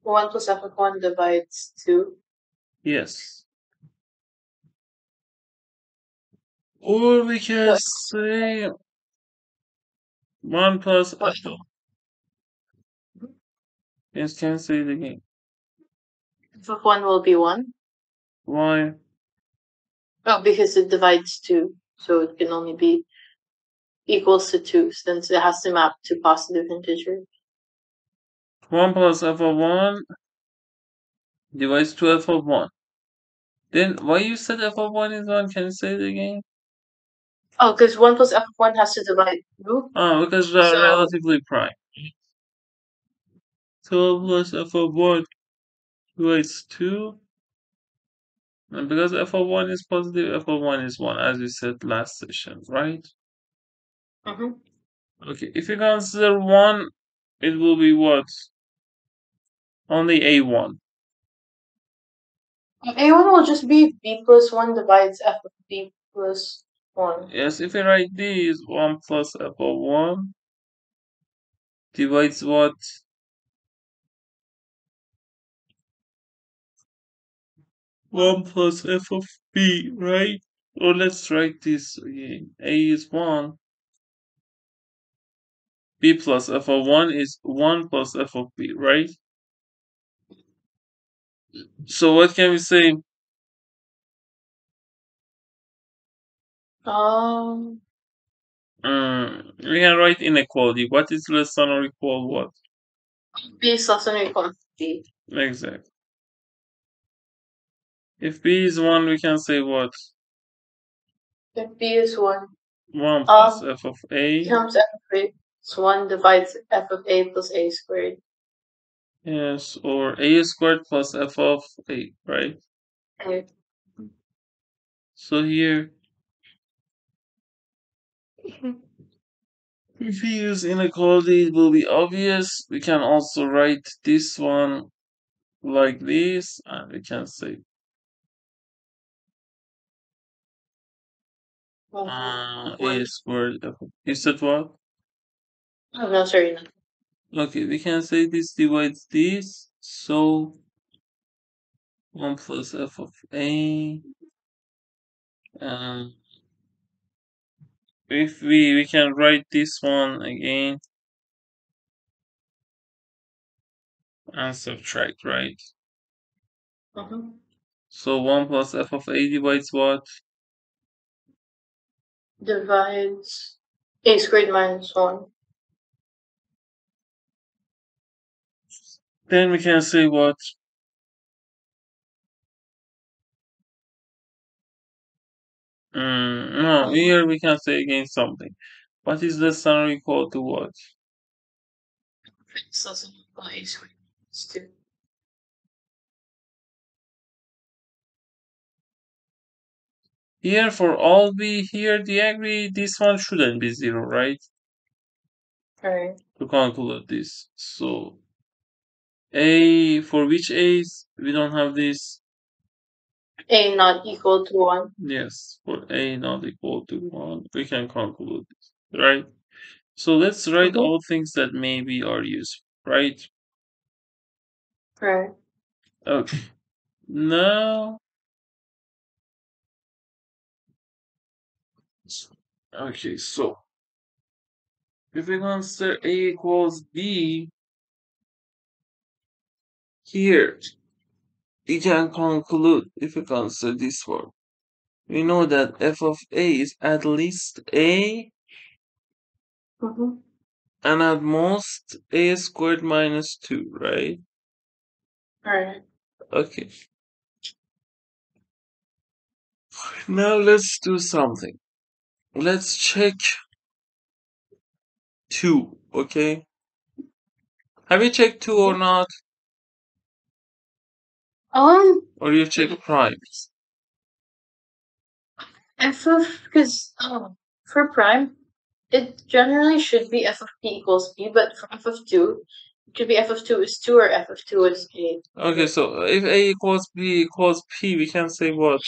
1 plus f of 1 divides 2. Yes. Or we can What? say 1 plus f What? of. Yes, can say it again. F of 1 will be 1. Why? Oh, because it divides 2. So it can only be equals to 2, since it has to map to positive integers. 1 plus f of 1 divides 2 f of 1. Then why you said f of 1 is 1? Can you say it again? Oh, because 1 plus f of 1 has to divide 2. Oh, because they're So, relatively prime. 2 plus f of 1 divides 2. And because f of 1 is positive, f of 1 is 1, as we said last session, right? mhm. Okay, if you consider 1, it will be what? Only a1. A1 will just be b plus 1 divides f of b plus 1. Yes, if you write this, 1 plus f of 1 divides what? 1 plus f of b, right? Or let's write this again. A is 1. B plus f of 1 is 1 plus f of b, right? So what can we say? Um, We can write inequality. What is less than or equal what? b is less than or equal to b. Exactly. If b is 1, we can say what? If b is 1, 1 plus f of a. becomes f of a plus 1 divides f of a plus a squared. Yes, or a squared plus f of a, right? Okay. So here, if we use inequality, it will be obvious. We can also write this one like this, and we can say a squared f of. You said what? Oh, no, sorry. No. Okay, we can say this divides this, so 1 plus f of a. Um, if we can write this one again and subtract, right? Mhm. So 1 plus f of a divides what? Divides a squared minus 1. Then we can say what? No, here we can say again something. What is less than or equal to what? It's less than or equal to a squared minus 2. Here for all b, here the agree, this one shouldn't be 0, right? Alright. To conclude this. So a, for which a's we don't have this? A not equal to 1. Yes, for a not equal to 1, we can conclude this, right? So let's write Mhm. all things that maybe are useful, right? Right. Okay. Now, okay, so if we consider a equals b, here we can conclude if we consider this one. We know that f of a is at least a Mhm. and at most a squared minus 2, right? Alright. Okay. Now let's do something. Let's check 2, okay? Have you checked 2 or not? Or you check primes? F of, because for prime, it generally should be f of p equals b, but for f of 2, it could be f of 2 is 2 or f of 2 is a. Okay, so if a equals b equals p, we can say what?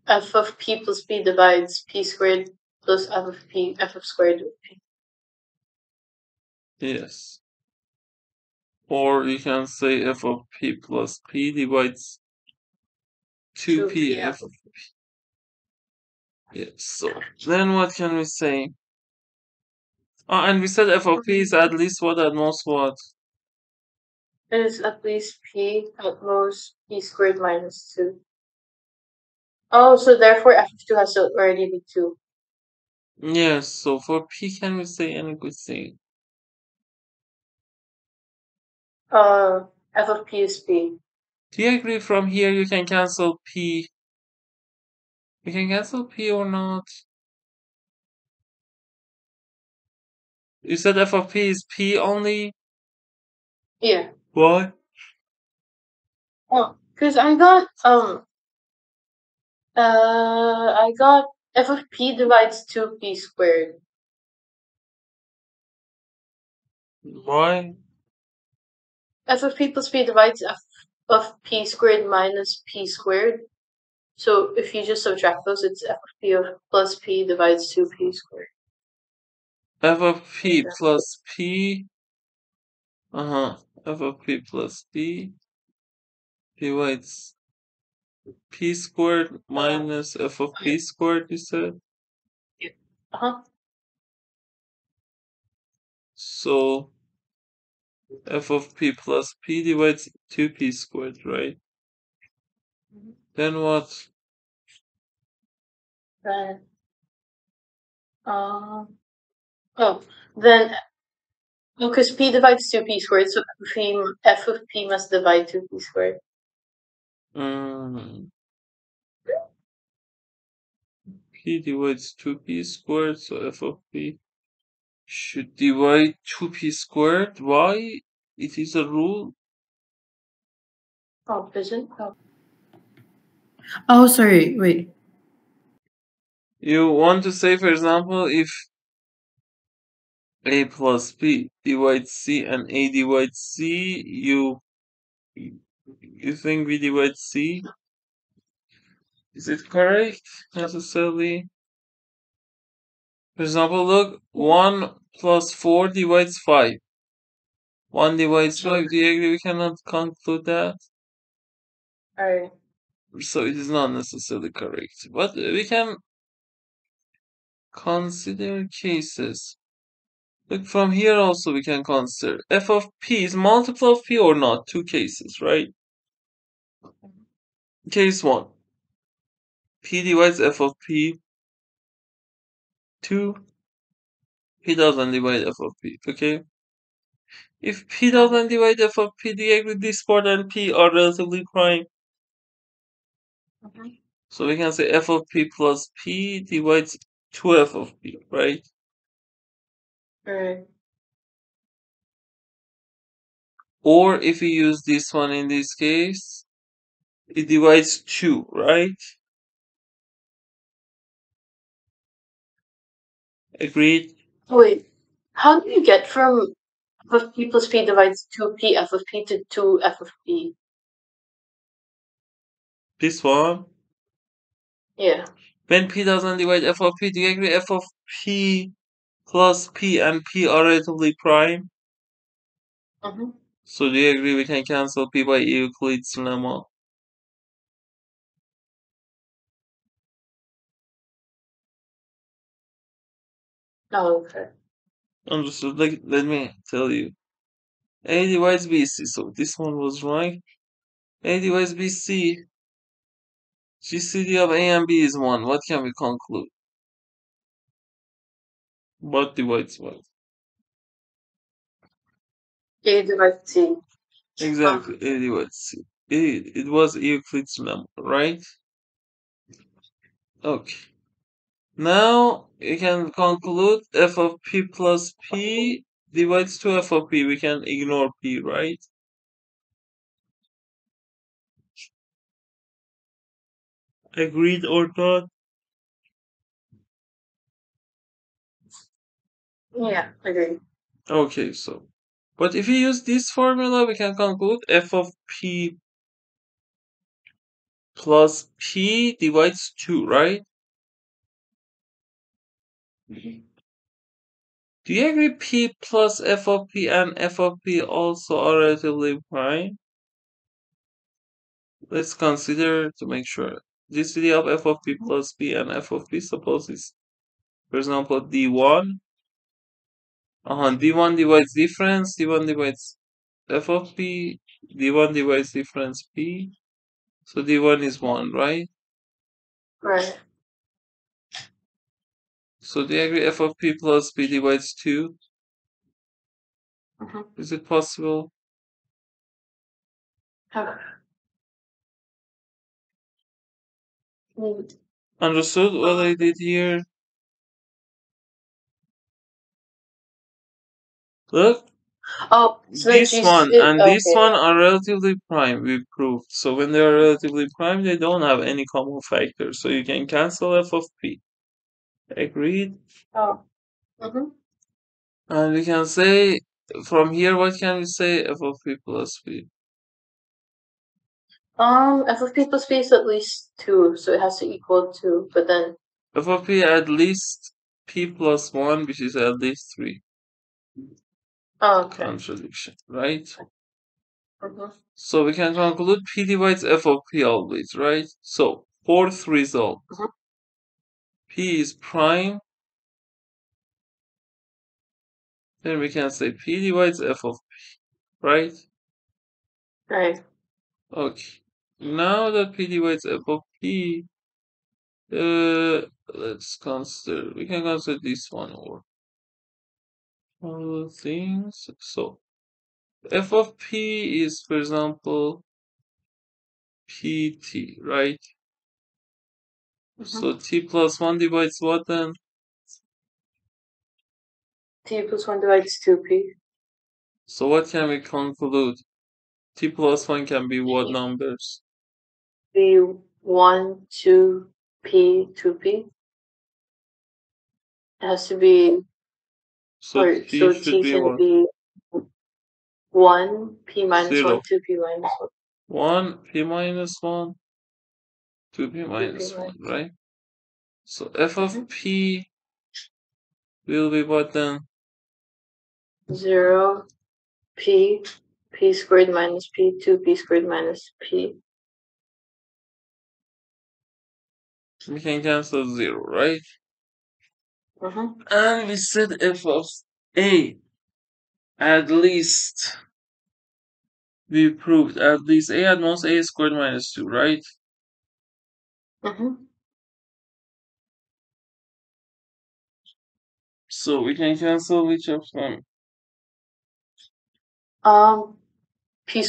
F of p plus b divides p squared plus f of p, f of squared of p. Yes. Or you can say f of p plus p divides 2p Yeah. f of p. Yeah, so then what can we say? And we said f of p is at least what, at most what? It is at least p at most p squared minus 2. Oh, so therefore f2 has to already be 2. Yes, so for p can we say any good thing? F of p is p. Do you agree from here you can cancel p? You can cancel p or not? You said f of p is p only? Yeah. Why? Oh, because I got f of p divides 2p squared. Why? F of p plus p divides f of p squared minus p squared. So if you just subtract those, it's f of p plus p divides 2p squared. F of p plus p, f of p plus p divides p squared minus f of p squared, you said? Yeah. Uh-huh. So f of p plus p divides 2p squared, right? Mhm. Then what? Then, um, oh, then, because p divides 2p squared, so f of p must divide 2p squared. Mm, p divides 2p squared, so f of p should divide 2p squared. Why? It is a rule. Oh, isn't? Oh, sorry, wait. You want to say, for example, if a plus b divides c and a divides c, you think b divides c? Is it correct necessarily? For example, look, 1 plus 4 divides 5. 1 divides 5. Do you agree we cannot conclude that? Alright. So it is not necessarily correct. But we can consider cases. Look, from here also we can consider f of p is multiple of p or not. Two cases, right? Case 1. P divides f of p. 2. P doesn't divide f of p. Okay? If p doesn't divide f of p, do you agree this part and p are relatively prime? Mhm. So we can say f of p plus p divides 2f of p, right? Alright. Or if we use this one in this case, it divides 2, right? Agreed? Wait, how do you get from f of p plus p divides 2p f of p to 2f of p? This one. Yeah. When p doesn't divide f of p, do you agree f of p plus p and p are relatively prime? Mm-hmm. So do you agree we can cancel p by Euclid's lemma? Oh, okay. Understood. Let me tell you. A divides BC, so this one was right. A divides BC. GCD of A and B is 1. What can we conclude? What divides what? A divides c. Exactly, A divides C. It was Euclid's lemma, right? Okay. Now you can conclude f of p plus p divides 2f of p. We can ignore p, right? Agreed or not? Yeah, agree. Okay, so. But if you use this formula, we can conclude f of p plus p divides 2, right? Do you agree P plus f of P and f of P also are relatively prime? Let's consider to make sure. GCD of f of P plus P and f of P, suppose is, for example, D1. D1 divides difference, D1 divides f of P, D1 divides difference P. So D1 is 1, right? Right. So do you agree f of P plus P divides 2? Mm-hmm. Is it possible? Understood what I did here? Look, Oh, so the this one and this okay, one yeah. are relatively prime, we proved. So when they are relatively prime, they don't have any common factor. So you can cancel f of P. Agreed? Oh. Mm-hmm. And we can say, from here, what can we say? F of P plus P. F of P plus P is at least 2, so it has to equal 2, but then... F of P at least P plus 1, which is at least 3. Oh, okay. Contradiction, right? Mm-hmm. So we can conclude P divides f of P always, right? So, fourth result. Mm-hmm. P is prime. Then we can say P divides f of P, right? Right. Okay. Now that P divides f of P, let's consider, we can consider this one or other things. So, f of P is, for example, pt, right? So Mm-hmm. t plus 1 divides what then? T plus 1 divides 2P. So what can we conclude? T plus 1 can be what P. numbers? B1, 2P, 2P. It has to be, So or t so should T be can what? be 1, P minus 1, 0. 2P minus 1, p minus 1, 2p 1, 2P minus 1, minus right? So f 1. of p will be what then? 0, P, P squared minus P, 2P squared minus P. We can cancel 0, right? Mm-hmm. And we said f of a, at least, we proved at least a at most a squared minus 2, right? Mm-hmm. So we can cancel which of them? P,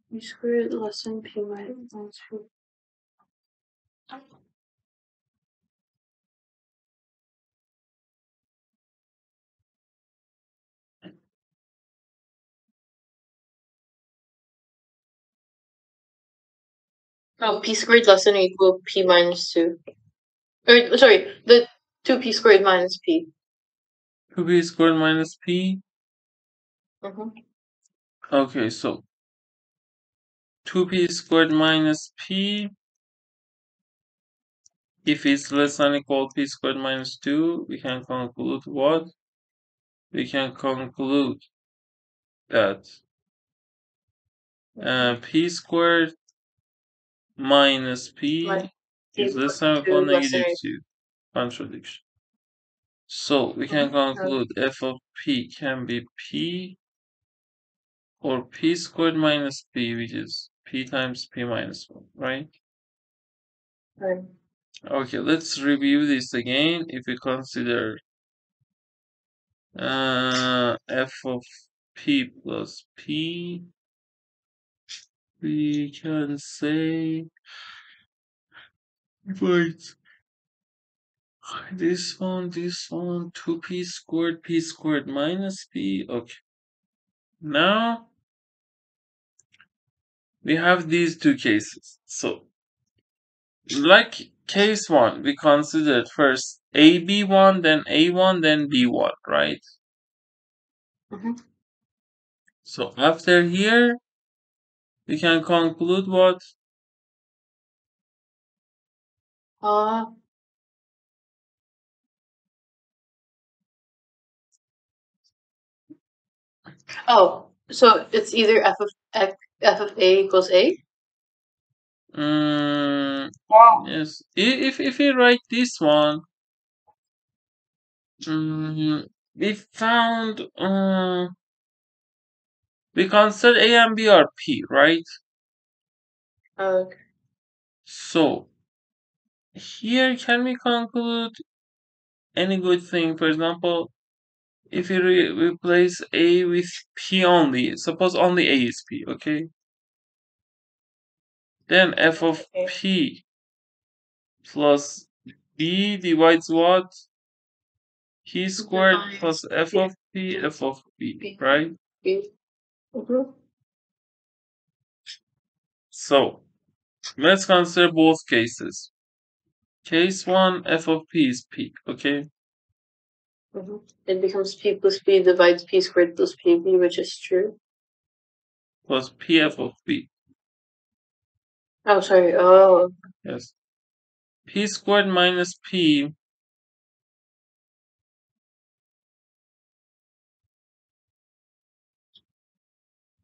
P squared less than P minus P. No, P squared less than or equal P minus 2. Or, sorry, the 2P squared minus P. 2p squared minus p. Mm-hmm. Okay, so 2p squared minus p, if it's less than or equal to p squared minus 2, we can conclude what? We can conclude that p squared minus p Like is P less than or plus equal 2 to less than negative or 2. Contradiction. So we can equal. conclude f of p can be p or p squared minus p, which is p times p minus 1, right? Right. Okay, let's review this again. If we consider f of p plus p, we can say, wait, this one, 2p squared, p squared minus p. Okay, now we have these two cases. So, like case 1, we considered first AB1, then A1, then B1, right? Mm-hmm. So after here, we can conclude what? Uh, Oh, so it's either f of a equals a? Yes. If we write this one, we found we consider A and B are P, right? Okay. So here can we conclude any good thing? For example, if we replace A with P only, suppose only A is P, okay? Then f of Okay. P plus B divides what? P squared plus f of P, f of B, right? Mm-hmm. So let's consider both cases. Case 1, f of P is P, okay? Mm-hmm. It becomes p plus b divides p squared plus pb, which is true. Plus Pf of B, Oh, sorry. Oh, yes. P squared minus P,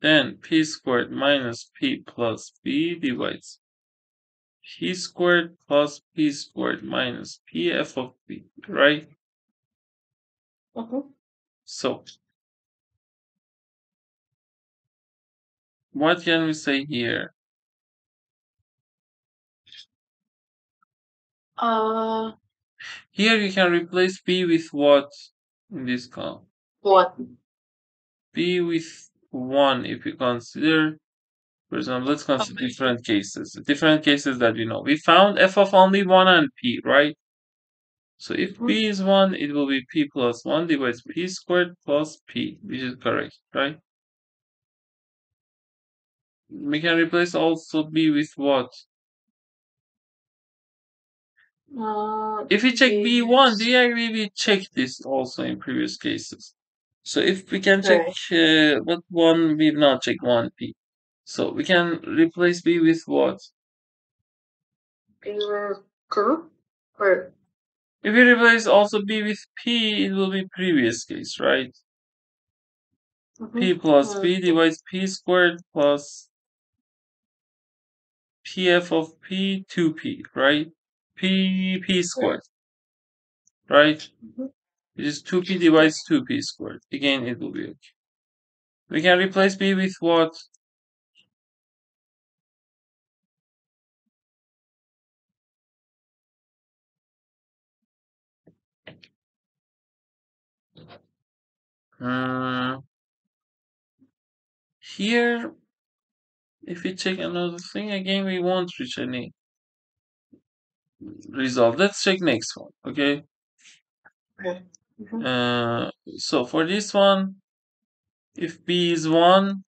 then P squared minus P plus B divides P squared plus P squared minus Pf of B, right? mm-hmm. So what can we say here? Uh, Here you can replace B with what in this column? what? B with 1 if you consider, for example, let's consider different cases that we know. We found f of only 1 and P, right? So if Mm-hmm. P is 1, it will be P plus 1 divides P squared plus P, which is correct, right? We can replace also B with what? If we check B1, do you agree we checked this also in previous cases? So if we can check Right. what one, we've not checked 1P. So we can replace B with what? Your curve? Or If we replace also B with P, it will be previous case, right? P plus B divides P squared plus Pf of P 2P, right? P squared, right? It is 2P divides 2P squared. Again, it will be okay. We can replace B with what? Uh, Here, if we check another thing, again, we won't reach any result. Let's check next one, okay? okay. Mm-hmm. So for this one, if B is 1,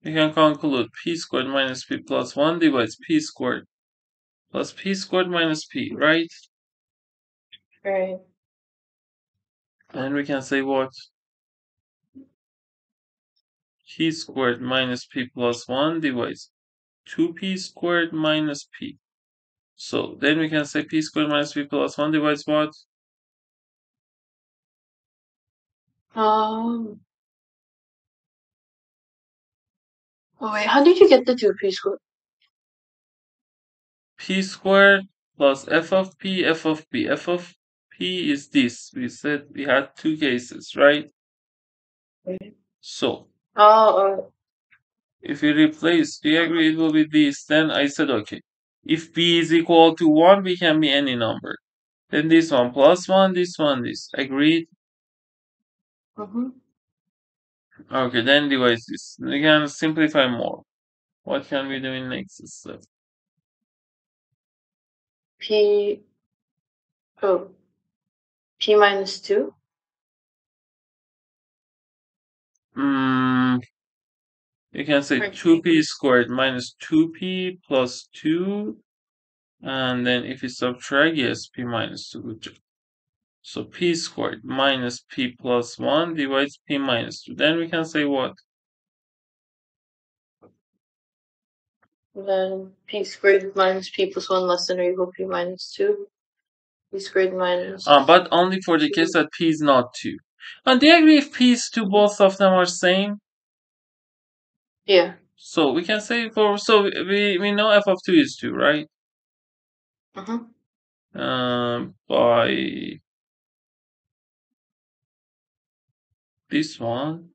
we can conclude P squared minus P plus 1 divides P squared plus P squared minus P, right? Right. And we can say what? P squared minus P plus 1 divides 2P squared minus P. So then we can say P squared minus P plus 1 divides what? Um. Oh wait, how did you get the two p squared? P squared plus f of P, f of P. F of P is this. We said we had two cases, right? So Oh, if we replace, do you agree it will be this? Then I said, okay. If P is equal to 1, we can be any number. Then this one plus 1, this one, this. Agreed? mm-hmm. Okay, then divide this. We can simplify more. What can we do in next step? P. Oh, p minus 2. You can say Or 2P squared minus 2P plus 2. And then if you subtract, yes, P minus 2. Good job. So P squared minus P plus 1 divides P minus 2. Then we can say what? then p squared minus p plus 1 less than or equal p minus 2. P squared minus But only for the 2. case that P is not 2. And do you agree if p is 2, both of them are same? Yeah. So we can say we know f of 2 is 2, right? By this one.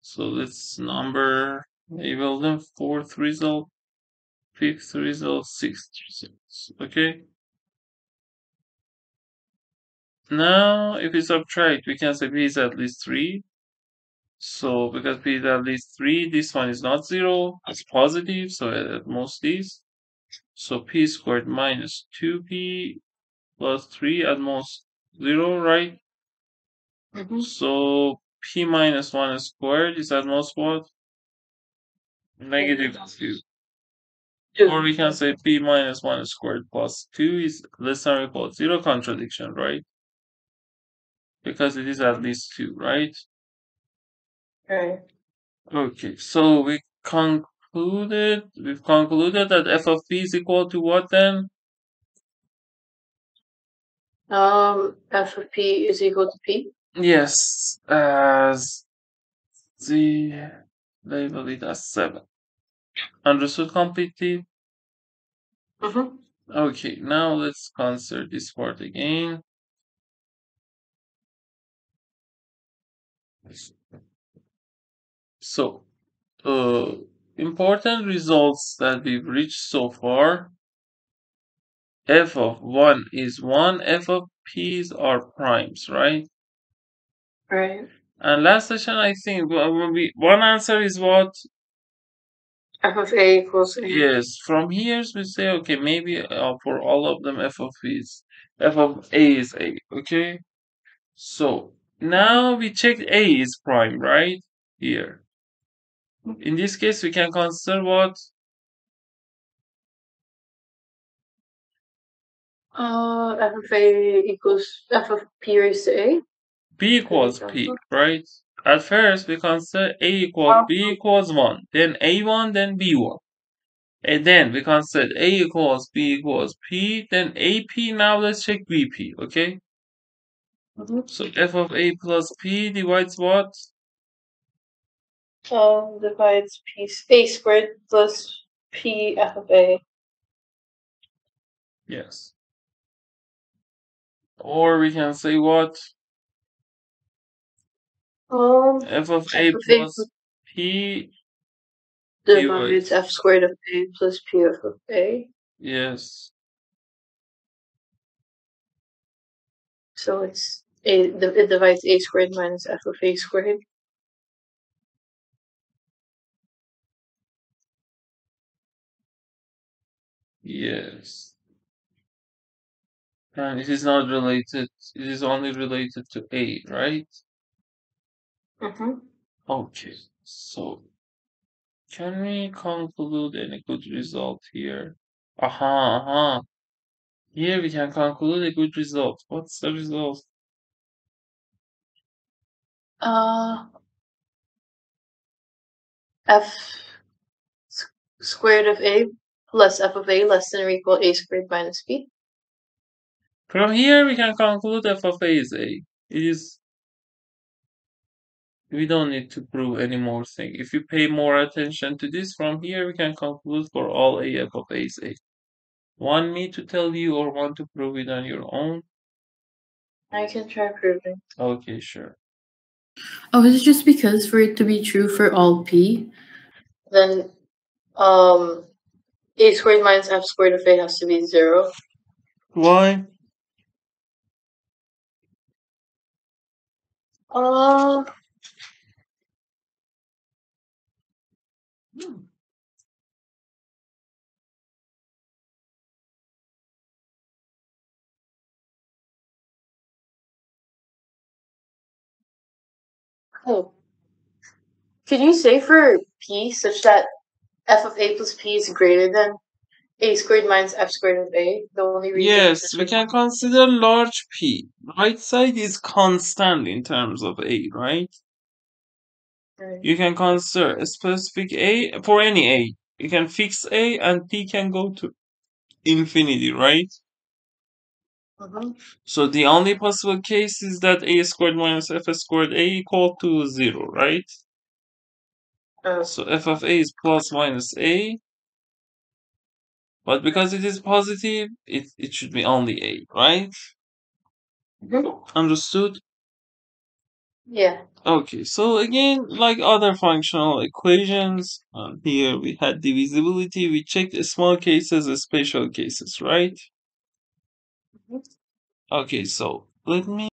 So let's label them: fourth result, fifth result, sixth result. Okay. Now, if we subtract, we can say p is at least 3. So because p is at least 3, this one is not 0, it's positive, so at most is. So p squared minus 2p plus 3 at most 0, right? So p minus 1 squared is at most what? Negative 2. Or we can say p minus 1 squared plus 2 is less than or equal to 0, contradiction, right? Because it is at least 2, right? Right. Okay, so we've concluded that f of p is equal to what then? F of p is equal to p. Yes, as the label it as 7. Understood completely? Okay, now let's consider this part again. So, important results that we've reached so far. F of 1 is 1, f of p's are primes, right? Right. And last session, I think one answer is what? F of a equals a. Yes, from here we say, okay, maybe for all of them f of a is a, okay? So now we check a is prime, right? Here. In this case, we can consider what? F of a equals f of p raised to a. B equals P, right? At first, we consider A equals B equals 1, then A1, then B1. And then we consider A equals B equals P, then AP. Now let's check BP, okay? So f of A plus P divides what? Divides p a squared plus p f of a. Yes. Or we can say what? F of A plus P divides f squared of a plus p f of a. Yes. So it's it divides a squared minus f of a squared. Yes. And it is not related, it is only related to A, right? Okay, so can we conclude any good result here? Aha. Here we can conclude a good result. What's the result? F squared of a plus f of a less than or equal a squared minus b. From here we can conclude f of A is A. We don't need to prove any more thing. If you pay more attention to this, from here we can conclude for all A f of A is A. Want me to tell you or want to prove it on your own? I can try proving. Okay, sure. Oh, is it just because for it to be true for all p, then a squared minus f squared of a has to be 0? Why? Uh, oh. Could you say for p such that f of a plus p is greater than a squared minus f squared of a? The only reason Yes, we can consider large P. Right side is constant in terms of A, right? You can consider a specific A for any A. You can fix A and P can go to infinity, right? Mm-hmm. So the only possible case is that a squared minus f squared a equal to 0, right? So f of a is plus minus a, but because it is positive, it should be only a, right? Understood? Yeah. Okay, so again, like other functional equations, here we had divisibility, we checked small cases, special cases, right? Mhm. Okay, so let me